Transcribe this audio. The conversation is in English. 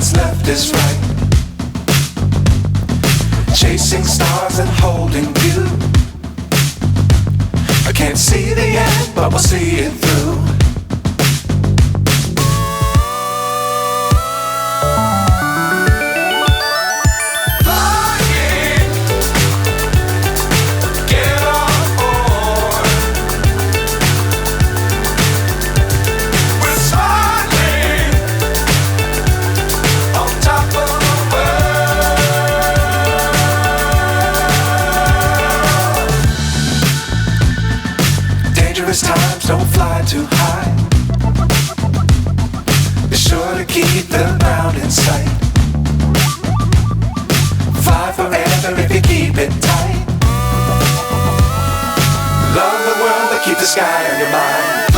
what's left is right. Chasing stars and holding you. I can't see the end, but we'll see it through. Times don't fly too high. Be sure to keep the ground in sight. Fly forever if you keep it tight. Love the world but keep the sky on your mind.